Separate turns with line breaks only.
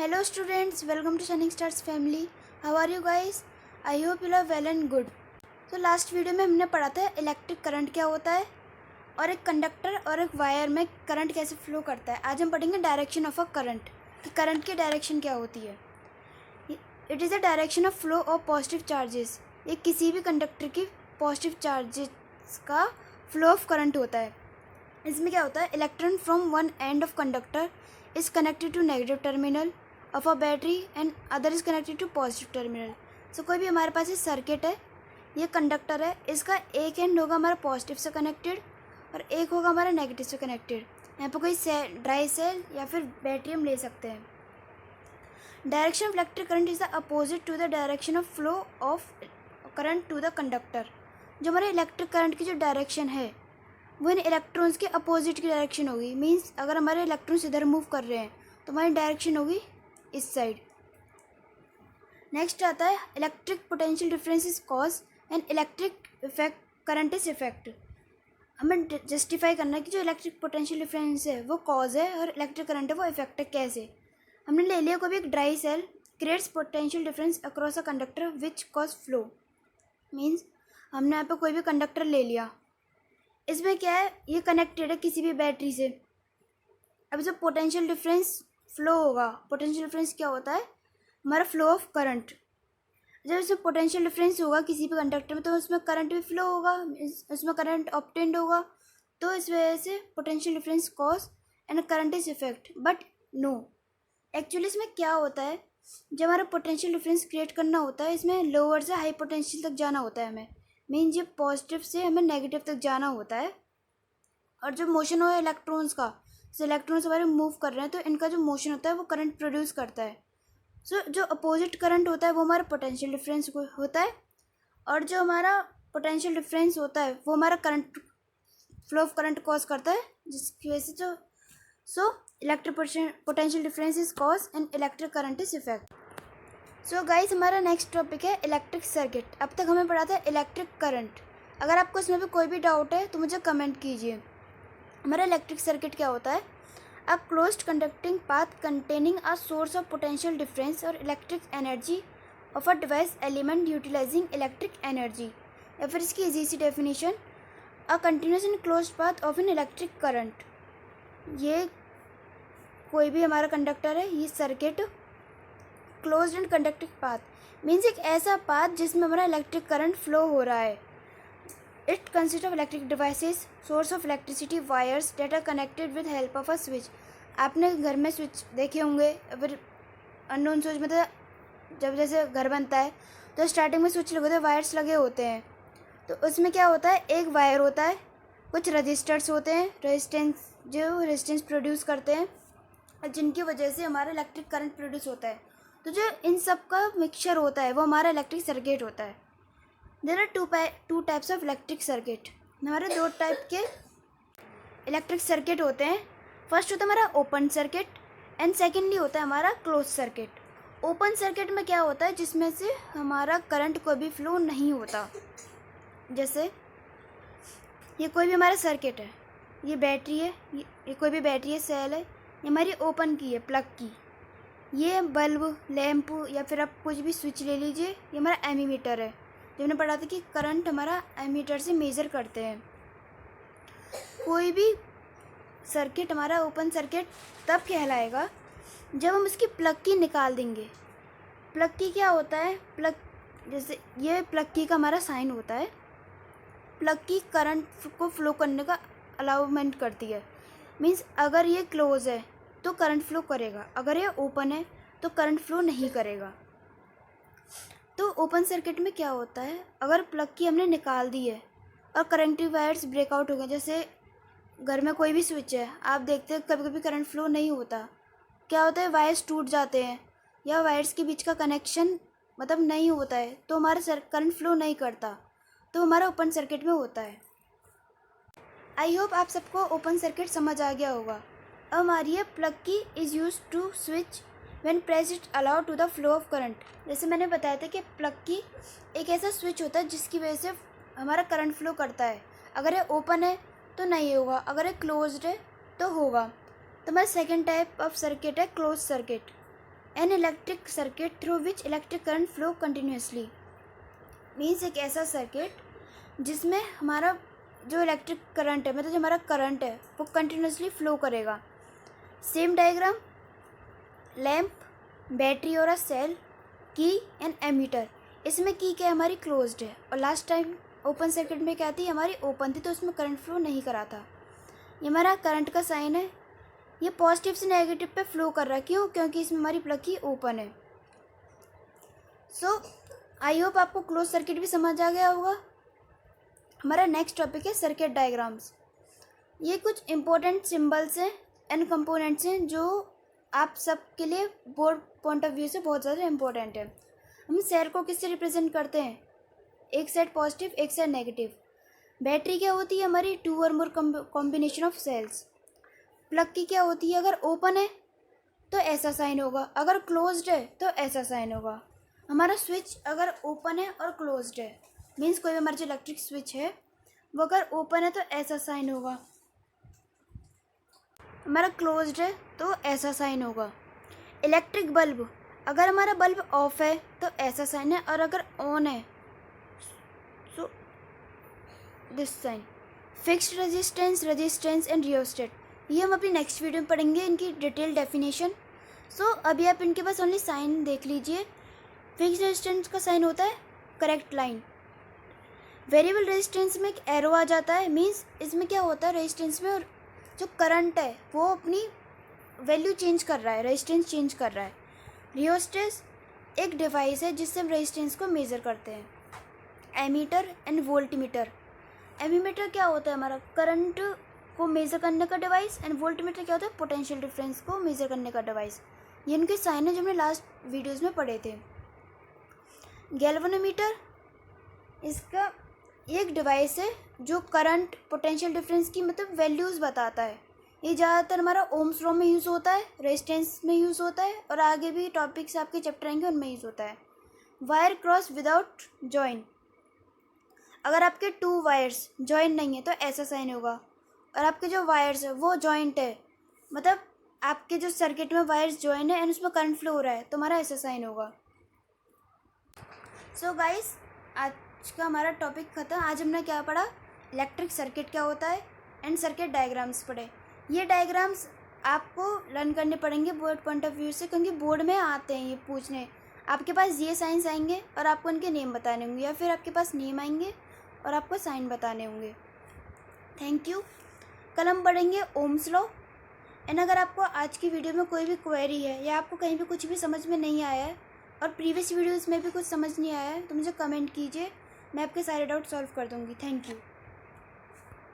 Hello students, welcome to Shining Stars family. How are you guys? I hope you are well and good. तो last video में हमने पढ़ा था electric current क्या होता है और एक कंडक्टर और एक वायर में करंट कैसे फ्लो करता है। आज हम पढ़ेंगे डायरेक्शन ऑफ अ करंट कि करंट की डायरेक्शन क्या होती है। It is a direction of flow of positive charges. ये किसी भी कंडक्टर की पॉजिटिव चार्जेस का फ्लो ऑफ करंट होता है। इसमें क्या होता है, electron from one end of conductor is connected to negative terminal of a battery and other is connected to positive terminal. So कोई भी हमारे पास ये सर्किट है, ये कंडक्टर है, इसका एक एंड होगा हमारा पॉजिटिव से कनेक्टेड और एक होगा हमारा नेगेटिव से कनेक्टेड। यहाँ पर कोई सेल, ड्राई सेल या फिर बैटरी हम ले सकते हैं। Direction of electric current is the opposite to the direction of flow of current to the conductor. जो हमारे इलेक्ट्रिक करंट की जो डायरेक्शन है वो इन इलेक्ट्रॉन्स के अपोजिट की डायरेक्शन होगी। मींस अगर हमारे इलेक्ट्रॉन्स इधर मूव कर रहे हैं तो हमारी डायरेक्शन होगी इस साइड। नेक्स्ट आता है electric potential difference is cause and electric effect current is effect. हमें जस्टिफाई करना है कि जो इलेक्ट्रिक पोटेंशियल डिफरेंस है वो कॉज है और इलेक्ट्रिक करंट है वो इफेक्ट है। कैसे? हमने ले लिया कोई भी एक dry cell creates potential difference across a conductor which cause flow. Means हमने यहाँ पे कोई भी कंडक्टर ले लिया, इसमें क्या है, ये कनेक्टेड है किसी भी बैटरी से। अब जो पोटेंशियल डिफरेंस फ्लो होगा, पोटेंशियल डिफरेंस क्या होता है, हमारा फ्लो ऑफ करंट। जब इसमें पोटेंशियल डिफरेंस होगा किसी भी कंडक्टर में तो उसमें करंट भी फ्लो होगा, उसमें करंट ऑब्टेन्ड होगा। तो इस वजह से potential difference cause and current is effect. But no, actually इसमें क्या होता है, जब हमारा पोटेंशियल डिफरेंस क्रिएट करना होता है इसमें लोअर से हाई पोटेंशियल तक जाना होता है हमें। मीन ये पॉजिटिव से हमें नेगेटिव तक जाना होता है। और जो मोशन हो इलेक्ट्रॉन्स का, जैसे इलेक्ट्रॉन्स हमारे मूव कर रहे हैं तो इनका जो मोशन होता है वो करंट प्रोड्यूस करता है। सो जो अपोजिट करंट होता है वो हमारा पोटेंशियल डिफरेंस होता है और जो हमारा पोटेंशियल डिफरेंस होता है वो हमारा current flow of current cause करता है, जिसकी वजह से जो electric potential difference is cause and electric current is effect. So guys, हमारा नेक्स्ट टॉपिक है इलेक्ट्रिक सर्किट। अब तक हमें पढ़ा था इलेक्ट्रिक करंट। अगर आपको इसमें भी कोई भी डाउट है तो मुझे कमेंट कीजिए। हमारा इलेक्ट्रिक सर्किट क्या होता है, a closed conducting path containing a source of potential difference और electric energy of a device element utilizing electric energy. या फिर इसकी इजी सी definition, a continuous and closed path of an electric current. ये कोई भी हमारा कंडक्टर है, ये circuit closed and conducting path means एक ऐसा पाथ जिसमें हमारा इलेक्ट्रिक करंट फ्लो हो रहा है। It consist of electric devices, source of electricity, wires that are connected with help of a switch. आपने घर में स्विच देखे होंगे, फिर अननोन स्विच में तो जब जैसे घर बनता है तो स्टार्टिंग में स्विच लगे होते हैं, वायर्स लगे होते हैं। तो उसमें क्या होता है, एक वायर होता है, कुछ रजिस्टर्स होते हैं, रेजिस्टेंस प्रोड्यूस करते हैं जिनकी वजह से हमारा इलेक्ट्रिक करंट प्रोड्यूस होता है। तो जो इन सब का मिक्सचर होता है वो हमारा इलेक्ट्रिक सर्किट होता है। There are two types of electric circuit. हमारे दो टाइप के इलेक्ट्रिक सर्किट होते हैं। फर्स्ट होता है हमारा ओपन सर्किट एंड सेकेंडली होता है हमारा क्लोज सर्किट। ओपन सर्किट में क्या होता है, जिसमें से हमारा करंट कोई भी फ्लो नहीं होता। जैसे ये कोई भी हमारा सर्किट है, ये बैटरी है, ये कोई भी बैटरी है, सेल है, ये हमारी ओपन की है, प्लग की। ये बल्ब, लैंप या फिर आप कुछ भी स्विच ले लीजिए, ये हमारा एमीमीटर है। जब हमने पढ़ा था कि करंट हमारा एमीमीटर से मेज़र करते हैं। कोई भी सर्किट हमारा ओपन सर्किट तब कहलाएगा जब हम उसकी प्लग की निकाल देंगे। प्लग की क्या होता है, प्लग जैसे ये प्लग की का हमारा साइन होता है। प्लग की करंट को फ्लो करने का अलाउमेंट करती है। मीन्स अगर ये क्लोज है तो करंट फ्लो करेगा, अगर ये ओपन है तो करंट फ्लो नहीं करेगा। तो ओपन सर्किट में क्या होता है, अगर प्लग की हमने निकाल दी है और करंटी वायर्स ब्रेकआउट हो गए, जैसे घर में कोई भी स्विच है, आप देखते हैं कभी कभी करंट फ्लो नहीं होता। क्या होता है, वायर्स टूट जाते हैं या वायर्स के बीच का कनेक्शन मतलब नहीं होता है तो हमारा करंट फ्लो नहीं करता, तो हमारा ओपन सर्किट में होता है। आई होप आप सबको ओपन सर्किट समझ आ गया होगा। अब हमारी plug key is use to switch when press it allow to the flow of current. जैसे मैंने बताया था कि प्लग की एक ऐसा स्विच होता है जिसकी वजह से हमारा करंट फ्लो करता है। अगर ये ओपन है तो नहीं होगा, अगर ये क्लोज्ड है तो होगा। तो हमारा सेकेंड टाइप ऑफ सर्किट है close circuit. An electric circuit through which electric current flow continuously. Means एक ऐसा सर्किट जिसमें हमारा जो इलेक्ट्रिक करंट है, मतलब जो हमारा करंट है वो कंटिन्यूसली फ्लो करेगा। सेम डायग्राम, लैम्प, बैटरी और अ सेल, की एंड एमीटर। इसमें की क्या है, हमारी क्लोज्ड है, और लास्ट टाइम ओपन सर्किट में क्या थी, हमारी ओपन थी, तो उसमें करंट फ्लो नहीं करा था। ये हमारा करंट का साइन है, ये पॉजिटिव से नेगेटिव पे फ्लो कर रहा है। क्यों? क्योंकि इसमें हमारी प्लग की ओपन है। सो आई होप आपको क्लोज सर्किट भी समझ आ गया होगा। हमारा नेक्स्ट टॉपिक है सर्किट डायग्राम्स। ये कुछ इंपॉर्टेंट सिंबल्स हैं एंड कंपोनेंट्स हैं जो आप सबके लिए बोर्ड पॉइंट ऑफ व्यू से बहुत ज़्यादा इंपॉर्टेंट है। हम सेल को किससे रिप्रेजेंट करते हैं, एक साइड पॉजिटिव एक साइड नेगेटिव। बैटरी क्या होती है, हमारी 2 और मोर कॉम्बिनेशन ऑफ सेल्स। प्लग की क्या होती है, अगर ओपन है तो ऐसा साइन होगा, अगर क्लोज्ड है तो ऐसा साइन होगा। हमारा स्विच अगर ओपन है और क्लोज्ड है, मीन्स कोई भी हमारा जो इलेक्ट्रिक स्विच है वो अगर ओपन है तो ऐसा साइन होगा, हमारा क्लोज्ड है तो ऐसा साइन होगा। इलेक्ट्रिक बल्ब, अगर हमारा बल्ब ऑफ है तो ऐसा साइन है, और अगर ऑन है so this sign. Fixed resistance, resistance and rheostat, ये हम अपनी नेक्स्ट वीडियो में पढ़ेंगे इनकी डिटेल डेफिनेशन। सो अभी आप इनके पास ओनली साइन देख लीजिए। फिक्स्ड रेजिस्टेंस का साइन होता है करेक्ट लाइन। वेरिएबल रेजिस्टेंस में एक एरो आ जाता है, मीन्स इसमें क्या होता है, रेजिस्टेंस में और जो करंट है वो अपनी वैल्यू चेंज कर रहा है, रेजिस्टेंस चेंज कर रहा है। रियोस्टेट एक डिवाइस है जिससे हम रेजिस्टेंस को मेज़र करते हैं। एमीटर एंड वोल्टमीटर, एमीमीटर क्या होता है, हमारा करंट को मेज़र करने का डिवाइस, एंड वोल्टमीटर क्या होता है, पोटेंशियल डिफरेंस को मेज़र करने का डिवाइस। ये इनके साइन है जो हमने लास्ट वीडियोस में पढ़े थे। गैल्वेनोमीटर, इसका एक डिवाइस है जो करंट पोटेंशियल डिफरेंस की मतलब वैल्यूज़ बताता है। ये ज़्यादातर हमारा ओम्स लॉ में यूज़ होता है, रेजिस्टेंस में यूज़ होता है, और आगे भी टॉपिक्स आपके चैप्टर आएंगे उनमें यूज़ होता है। वायर क्रॉस विदाउट जॉइन, अगर आपके 2 वायर्स जॉइन नहीं है तो ऐसा साइन होगा, और आपके जो वायर्स है वो जॉइंट है, मतलब आपके जो सर्किट में वायर्स जॉइन है एंड उसमें करंट फ्लो हो रहा है तो हमारा ऐसा साइन होगा। सो गाइस, आज का हमारा टॉपिक खत्म। आज हमने क्या पढ़ा, इलेक्ट्रिक सर्किट क्या होता है एंड सर्किट डायग्राम्स पढ़े। ये डायग्राम्स आपको लर्न करने पड़ेंगे बोर्ड पॉइंट ऑफ व्यू से, क्योंकि बोर्ड में आते हैं ये पूछने। आपके पास ये साइंस आएंगे और आपको उनके नेम बताने होंगे, या फिर आपके पास नेम आएंगे और आपको साइन बताने होंगे। Thank you. कल हम पढ़ेंगे ओम्स लॉ। एंड अगर आपको आज की वीडियो में कोई भी क्वेरी है या आपको कहीं भी कुछ भी समझ में नहीं आया है और प्रीवियस वीडियोस में भी कुछ समझ नहीं आया है तो मुझे कमेंट कीजिए, मैं आपके सारे डाउट सॉल्व कर दूँगी। Thank you.